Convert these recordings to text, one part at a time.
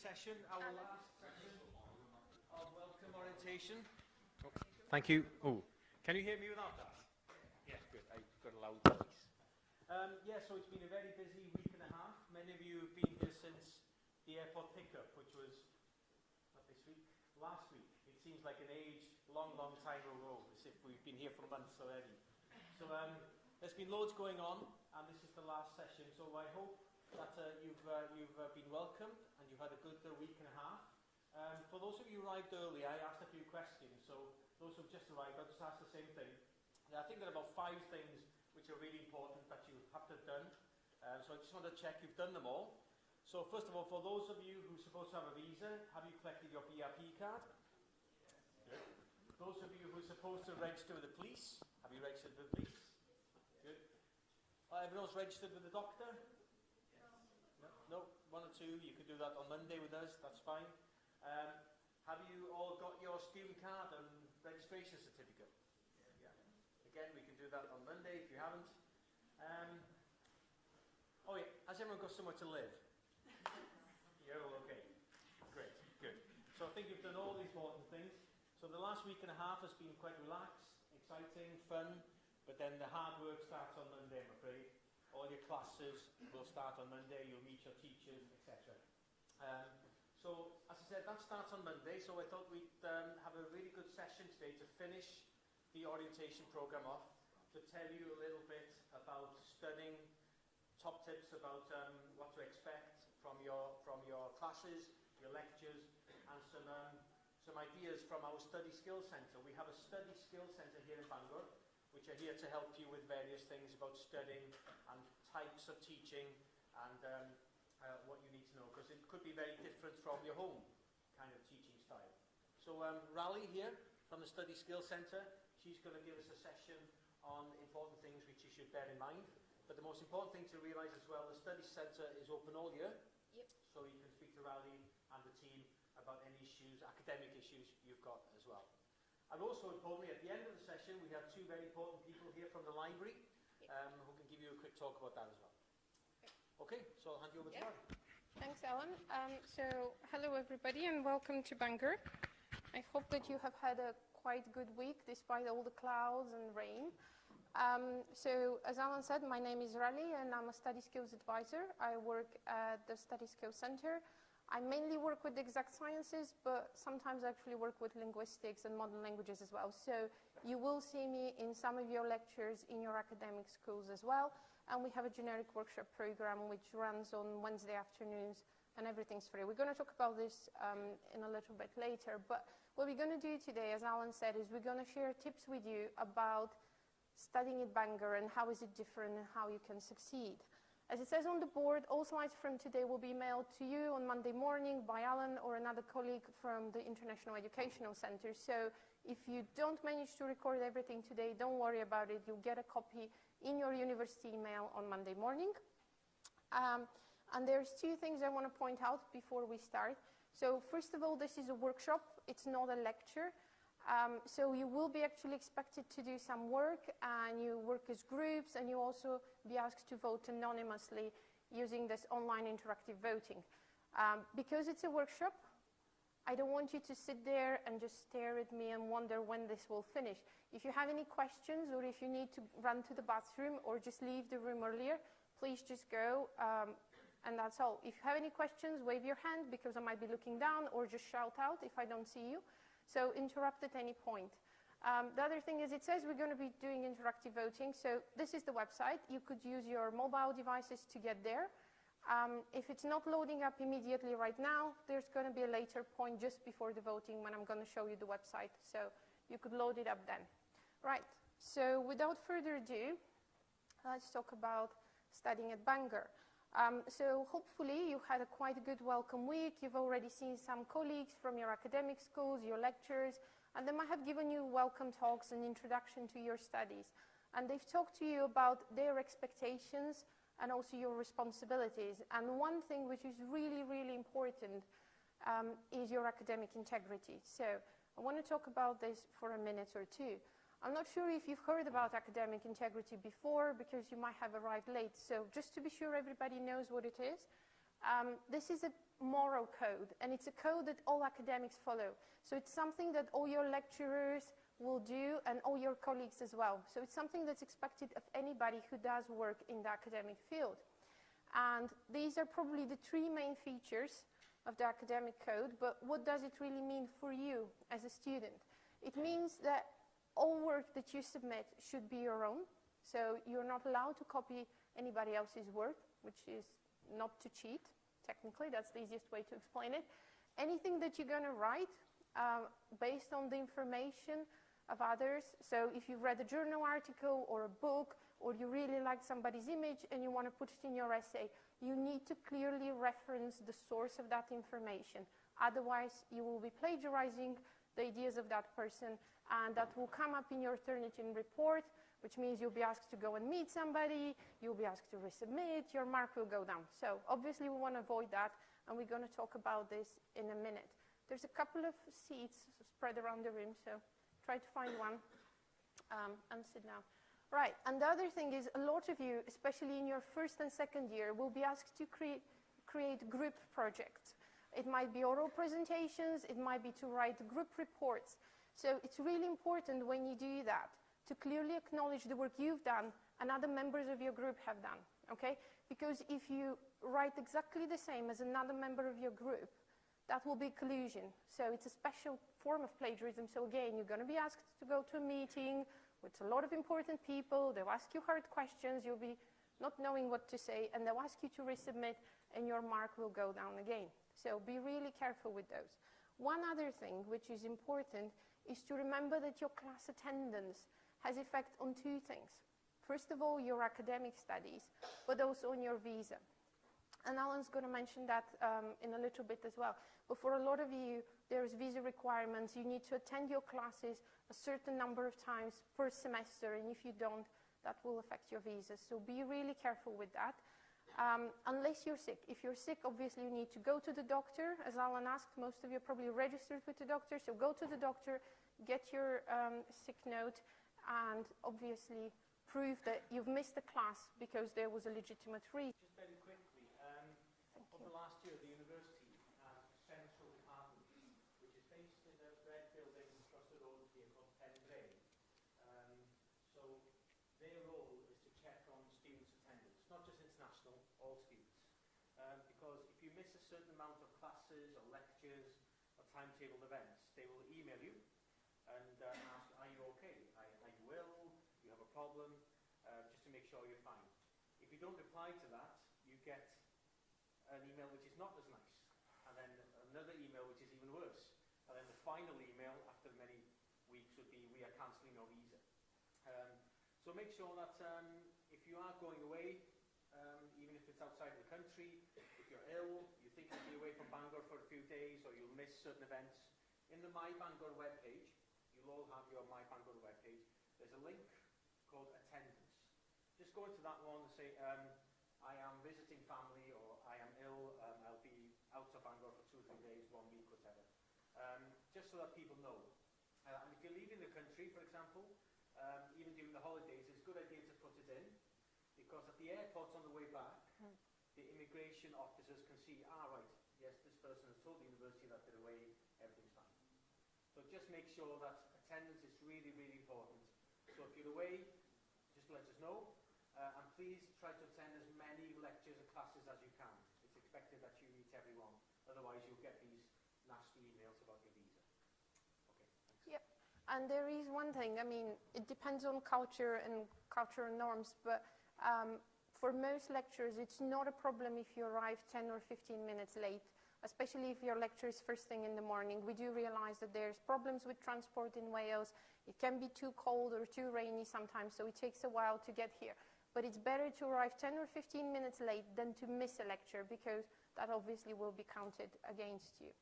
session, our last session of welcome orientation. Okay. Thank you. Oh, can you hear me without that? Yes, good. I've got a loud voice. Yeah, so it's been a very busy week and a half. Many of you have been here since the airport pickup, which was, not this week, last week. It seems like an age, long time ago, as if we've been here for months already. So there's been loads going on, and this is the last session. So I hope that you've been welcomed and you've had a good week and a half. For those of you who arrived early, I asked a few questions. So those who've just arrived, I'll just ask the same thing. I think there are about 5 things which are really important that you have to have done. So I just want to check you've done them all. So first of all, for those of you who are supposed to have a visa, have you collected your BRP card? Yes. Good. Those of you who are supposed to register with the police, have you registered with the police? Good. Everyone's registered with the doctor? No, 1 or 2, you could do that on Monday with us, that's fine. Have you all got your student card and registration certificate? Yeah. Again, we can do that on Monday if you haven't. Oh yeah, has everyone got somewhere to live? You're all okay. Great, good. So I think you've done all these important things. So the last week and a half has been quite relaxed, exciting, fun, but then the hard work starts on Monday, I'm afraid. All your classes will start on Monday, you'll meet your teachers, etc. So, as I said, that starts on Monday, so I thought we'd have a really good session today to finish the orientation program off, to tell you a little bit about studying, top tips about what to expect from your classes, your lectures, and some ideas from our Study Skills Centre. We have a Study Skills Centre here in Bangor, which are here to help you with various things about studying and types of teaching and what you need to know, because it could be very different from your home kind of teaching style. So Raleigh here from the Study Skills Centre, she's going to give us a session on important things which you should bear in mind. But the most important thing to realise as well, the Study Centre is open all year. Yep. So you can speak to Raleigh and the team about any issues, academic issues you've got as well. And also importantly, at the end of the session, we have 2 very important people here from the library who can give you a quick talk about that as well. Okay, so I'll hand you over to Raleigh. Thanks, Alan. So hello everybody and welcome to Bangor. I hope that you have had a quite good week despite all the clouds and rain. So as Alan said, my name is Raleigh and I'm a Study Skills Advisor. I work at the Study Skills Centre. I mainly work with the exact sciences, but sometimes I actually work with linguistics and modern languages as well. So you will see me in some of your lectures in your academic schools as well. And we have a generic workshop program which runs on Wednesday afternoons and everything's free. We're going to talk about this in a little bit later. But what we're going to do today, as Alan said, is we're going to share tips with you about studying at Bangor and how is it different and how you can succeed. As it says on the board, all slides from today will be mailed to you on Monday morning by Alan or another colleague from the International Educational Centre. So if you don't manage to record everything today, don't worry about it. You'll get a copy in your university email on Monday morning. And there's 2 things I want to point out before we start. So first of all, this is a workshop. It's not a lecture. So you will be actually expected to do some work, and you work as groups, and you also be asked to vote anonymously using this online interactive voting. Because it's a workshop, I don't want you to sit there and just stare at me and wonder when this will finish. If you have any questions or if you need to run to the bathroom or just leave the room earlier, please just go, and that's all. If you have any questions, wave your hand because I might be looking down, or just shout out if I don't see you. So interrupt at any point. The other thing is it says we're going to be doing interactive voting. So this is the website. You could use your mobile devices to get there. If it's not loading up immediately right now, there's going to be a later point just before the voting when I'm going to show you the website. So you could load it up then. Right. So without further ado, let's talk about studying at Bangor. So hopefully you had a quite good welcome week. You've already seen some colleagues from your academic schools, your lecturers, and they might have given you welcome talks and introduction to your studies. And they've talked to you about their expectations and also your responsibilities. And one thing which is really, really important is your academic integrity. So I want to talk about this for a minute or 2. I'm not sure if you've heard about academic integrity before because you might have arrived late. So just to be sure everybody knows what it is, this is a moral code, and it's a code that all academics follow. So it's something that all your lecturers will do and all your colleagues as well. So it's something that's expected of anybody who does work in the academic field. And these are probably the three main features of the academic code, but what does it really mean for you as a student? It means that all work that you submit should be your own. So you're not allowed to copy anybody else's work, which is not to cheat. Technically, that's the easiest way to explain it. Anything that you're going to write based on the information of others. So if you've read a journal article or a book, or you really like somebody's image and you want to put it in your essay, you need to clearly reference the source of that information. Otherwise, you will be plagiarizing the ideas of that person, and that will come up in your Turnitin report, which means you'll be asked to go and meet somebody, you'll be asked to resubmit, your mark will go down. So obviously we want to avoid that, and we're going to talk about this in a minute. There's a couple of seats spread around the room, so try to find one and sit down. Right, and the other thing is a lot of you, especially in your first and second year, will be asked to create group projects. It might be oral presentations, it might be to write group reports. So it's really important when you do that to clearly acknowledge the work you've done and other members of your group have done, okay? Because if you write exactly the same as another member of your group, that will be collusion. So it's a special form of plagiarism. So again, you're going to be asked to go to a meeting with a lot of important people. They'll ask you hard questions. You'll be not knowing what to say, and they'll ask you to resubmit, and your mark will go down again. So be really careful with those. One other thing which is important is to remember that your class attendance has effect on two things. First of all, your academic studies, but also on your visa. And Alan's going to mention that in a little bit as well. But for a lot of you, there's visa requirements. You need to attend your classes a certain number of times per semester, and if you don't, that will affect your visa. So be really careful with that. Unless you're sick. If you're sick, obviously you need to go to the doctor. As Alan asked, most of you are probably registered with the doctor, so go to the doctor, get your sick note, and obviously prove that you've missed a class because there was a legitimate reason. Just very quickly, over the last year, the university has a central department, which is based in a red building across the road here called Penn Gray. So their role is to check on students' attendance, not just international, all students. Because if you miss a certain amount of classes or lectures or timetabled events, they will email you and ask, are you okay? Are you ill? Do you have a problem? Just to make sure you're fine. If you don't reply to that, you get an email which is not as nice, and then another email which is even worse, and then the final email after many weeks would be, we are cancelling your visa. So make sure that if you are going away, even if it's outside the country, if you're ill, you think you'll be away from Bangor for a few days, or you'll miss certain events, in the My Bangor webpage, you'll all have your My Bangor webpage, there's a link called attendance. Just go into that one and say, I am visiting family, or I am ill, I'll be out of Bangor for 2 or 3 days, 1 week, whatever. Just so that people know. And if you're leaving the country, for example, even during the holidays, it's a good idea to put it in, because at the airports on the way back, the immigration officers can see, right, yes, this person has told the university that they're away, everything's fine. So just make sure that attendance is really, really important. So if you're away, just let us know. And please try to attend as many lectures and classes as you can. It's expected that you meet everyone. Otherwise, you'll get these nasty emails about your visa. Okay, thanks. Yep. And there is one thing, I mean, it depends on culture and cultural norms, but for most lectures, it's not a problem if you arrive 10 or 15 minutes late, especially if your lecture is first thing in the morning. We do realize that there's problems with transport in Wales. It can be too cold or too rainy sometimes, so it takes a while to get here. But it's better to arrive 10 or 15 minutes late than to miss a lecture, because that obviously will be counted against you.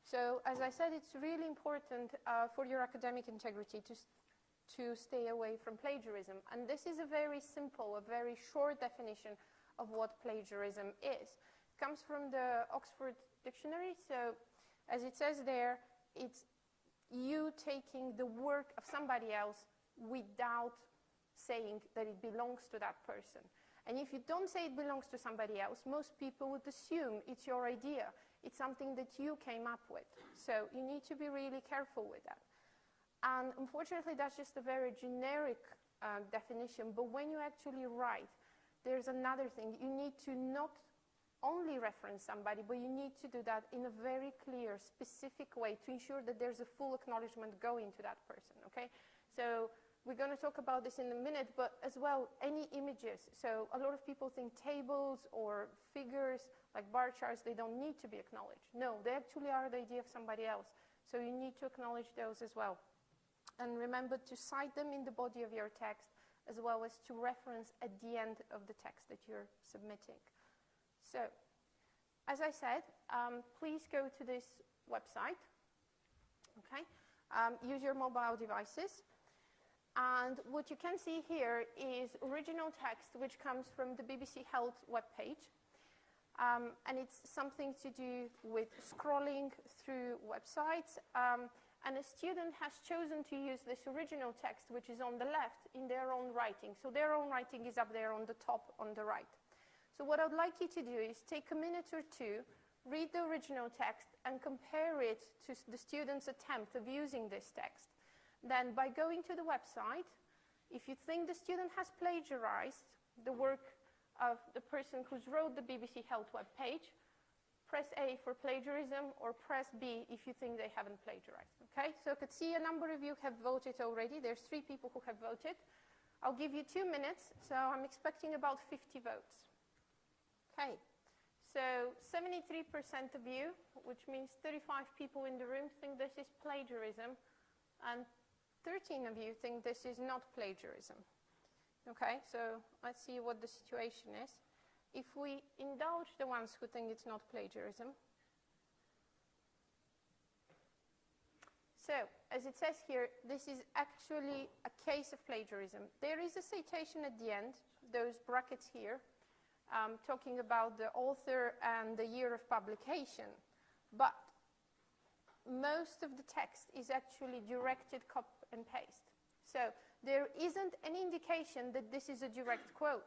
So as I said, it's really important for your academic integrity to stay away from plagiarism. And this is a very simple, a very short definition of what plagiarism is. It comes from the Oxford Dictionary. So as it says there, it's you taking the work of somebody else without saying that it belongs to that person. And if you don't say it belongs to somebody else, most people would assume it's your idea. It's something that you came up with. So you need to be really careful with that. And unfortunately, that's just a very generic definition. But when you actually write, there's another thing. You need to not only reference somebody, but you need to do that in a very clear, specific way to ensure that there's a full acknowledgement going to that person, okay? So we're going to talk about this in a minute, but as well, any images. So a lot of people think tables or figures, like bar charts, they don't need to be acknowledged. No, they actually are the idea of somebody else. So you need to acknowledge those as well. And remember to cite them in the body of your text, as well as to reference at the end of the text that you're submitting. So, as I said, please go to this website, okay? Use your mobile devices. And what you can see here is original text, which comes from the BBC Health webpage. And it's something to do with scrolling through websites. And a student has chosen to use this original text, which is on the left, in their own writing. So their own writing is up there on the top, on the right. So what I'd like you to do is take a minute or two, read the original text, and compare it to the student's attempt of using this text. Then, by going to the website, if you think the student has plagiarized the work of the person who's wrote the BBC Health webpage, press A for plagiarism, or press B if you think they haven't plagiarized. Okay? So I could see a number of you have voted already. There's 3 people who have voted. I'll give you 2 minutes, so I'm expecting about 50 votes. Okay, so 73% of you, which means 35 people in the room, think this is plagiarism, and 13 of you think this is not plagiarism. Okay, so let's see what the situation is. If we indulge the ones who think it's not plagiarism. So, as it says here, this is actually a case of plagiarism. There is a citation at the end, those brackets here, talking about the author and the year of publication, but most of the text is actually directed copy and paste. So there isn't any indication that this is a direct quote.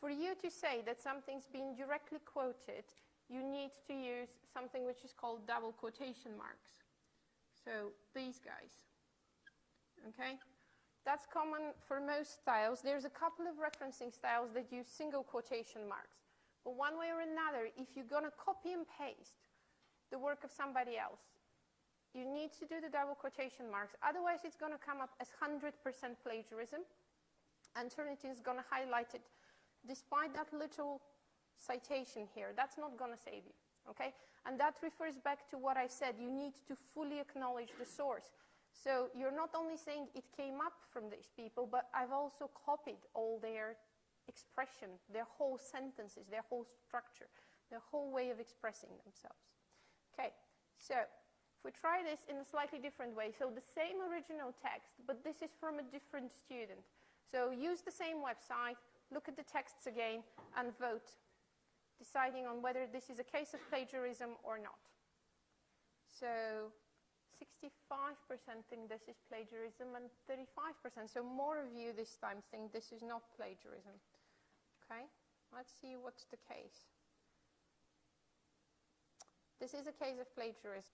For you to say that something's been directly quoted, you need to use something which is called double quotation marks. So these guys, okay? That's common for most styles. There's a couple of referencing styles that use single quotation marks. But one way or another, if you're going to copy and paste the work of somebody else, you need to do the double quotation marks. Otherwise, it's going to come up as 100% plagiarism, and Turnitin is going to highlight it. Despite that little citation here, that's not going to save you, okay? And that refers back to what I said. You need to fully acknowledge the source. So you're not only saying it came up from these people, but I've also copied all their expression, their whole sentences, their whole structure, their whole way of expressing themselves. Okay, so if we try this in a slightly different way, so the same original text, but this is from a different student. So use the same website, look at the texts again, and vote, deciding on whether this is a case of plagiarism or not. So 65% think this is plagiarism and 35%. So more of you this time think this is not plagiarism. Okay, let's see what's the case. This is a case of plagiarism.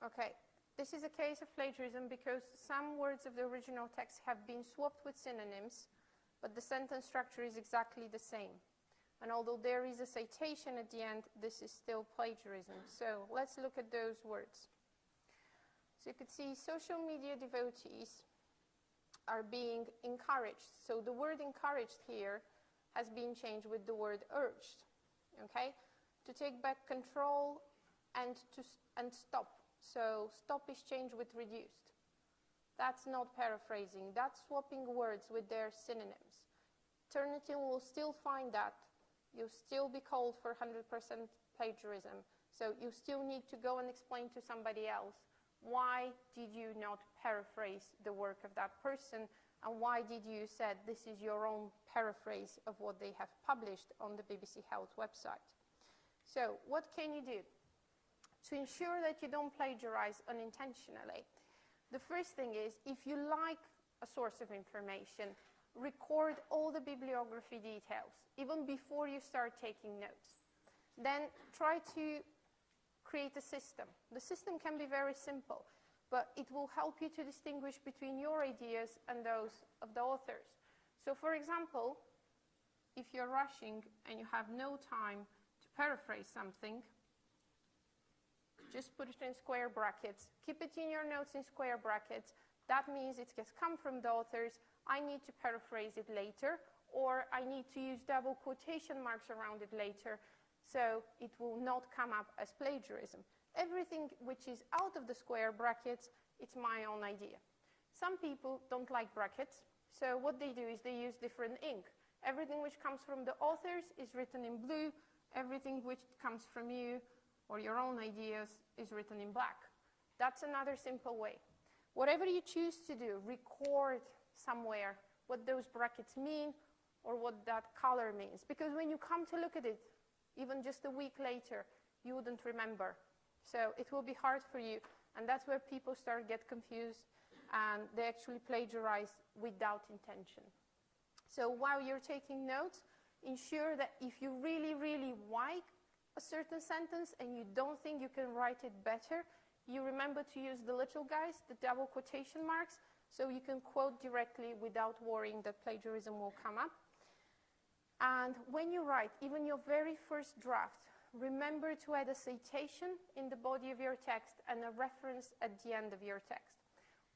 Okay, this is a case of plagiarism because some words of the original text have been swapped with synonyms, but the sentence structure is exactly the same. And although there is a citation at the end, this is still plagiarism. So let's look at those words. So you could see social media devotees are being encouraged. So the word encouraged here has been changed with the word urged, okay? To take back control and stop. So stop is changed with reduced. That's not paraphrasing. That's swapping words with their synonyms. Turnitin will still find that. You'll still be called for 100% plagiarism. So you still need to go and explain to somebody else, why did you not paraphrase the work of that person, and why did you say this is your own paraphrase of what they have published on the BBC Health website? So what can you do to ensure that you don't plagiarize unintentionally? The first thing is, if you like a source of information, record all the bibliography details, even before you start taking notes. then try to create a system. The system can be very simple, but it will help you to distinguish between your ideas and those of the authors. So for example, if you're rushing and you have no time to paraphrase something, just put it in square brackets. Keep it in your notes in square brackets. That means it has come from the authors. I need to paraphrase it later, or I need to use double quotation marks around it later, so it will not come up as plagiarism. Everything which is out of the square brackets, it's my own idea. Some people don't like brackets, so what they do is they use different ink. Everything which comes from the authors is written in blue. Everything which comes from you or your own ideas is written in black. That's another simple way. Whatever you choose to do, record somewhere what those brackets mean or what that color means. Because when you come to look at it, even just a week later, you wouldn't remember. So it will be hard for you. And that's where people start to get confused and they actually plagiarize without intention. So while you're taking notes, ensure that if you really, really like a certain sentence and you don't think you can write it better, you remember to use the little guys, the double quotation marks, so you can quote directly without worrying that plagiarism will come up. And when you write, even your very first draft, remember to add a citation in the body of your text and a reference at the end of your text.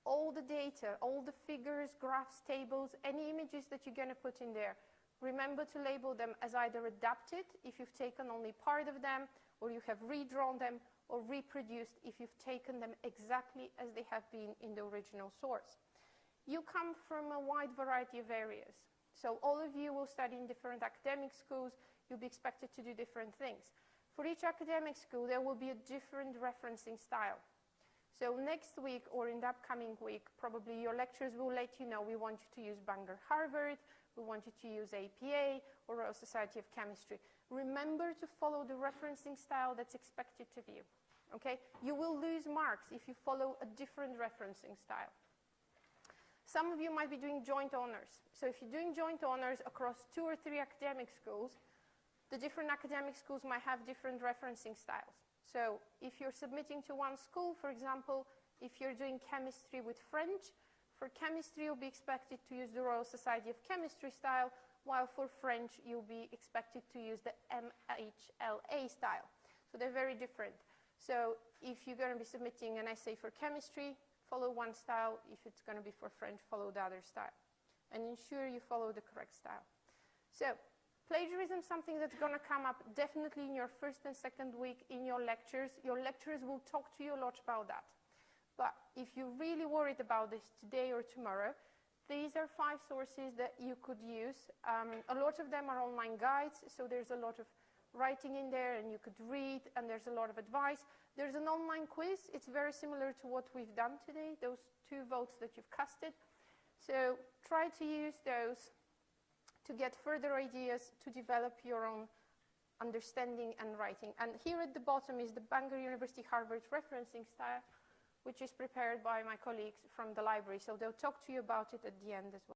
All the data, all the figures, graphs, tables, any images that you're going to put in there, remember to label them as either adapted, if you've taken only part of them, or you have redrawn them, or reproduced if you've taken them exactly as they have been in the original source. You come from a wide variety of areas. So all of you will study in different academic schools. You'll be expected to do different things. For each academic school, there will be a different referencing style. So next week or in the upcoming week, probably your lecturers will let you know we want you to use Bangor Harvard, we want you to use APA or Royal Society of Chemistry. Remember to follow the referencing style that's expected of you. Okay? You will lose marks if you follow a different referencing style. Some of you might be doing joint honors. So if you're doing joint honors across 2 or 3 academic schools, the different academic schools might have different referencing styles. So if you're submitting to one school, for example, if you're doing chemistry with French, for chemistry you'll be expected to use the Royal Society of Chemistry style, while for French you'll be expected to use the MHLA style. So they're very different. So if you're going to be submitting an essay for chemistry, follow one style. If it's going to be for French, follow the other style. And ensure you follow the correct style. So plagiarism is something that's going to come up definitely in your first and second week in your lectures. Your lecturers will talk to you a lot about that. But if you're really worried about this today or tomorrow, these are 5 sources that you could use. A lot of them are online guides, so there's a lot of writing in there and you could read, and there's a lot of advice. There's an online quiz. It's very similar to what we've done today, those 2 votes that you've casted. So try to use those to get further ideas to develop your own understanding and writing. And here at the bottom is the Bangor University Harvard referencing style, which is prepared by my colleagues from the library. So they'll talk to you about it at the end as well.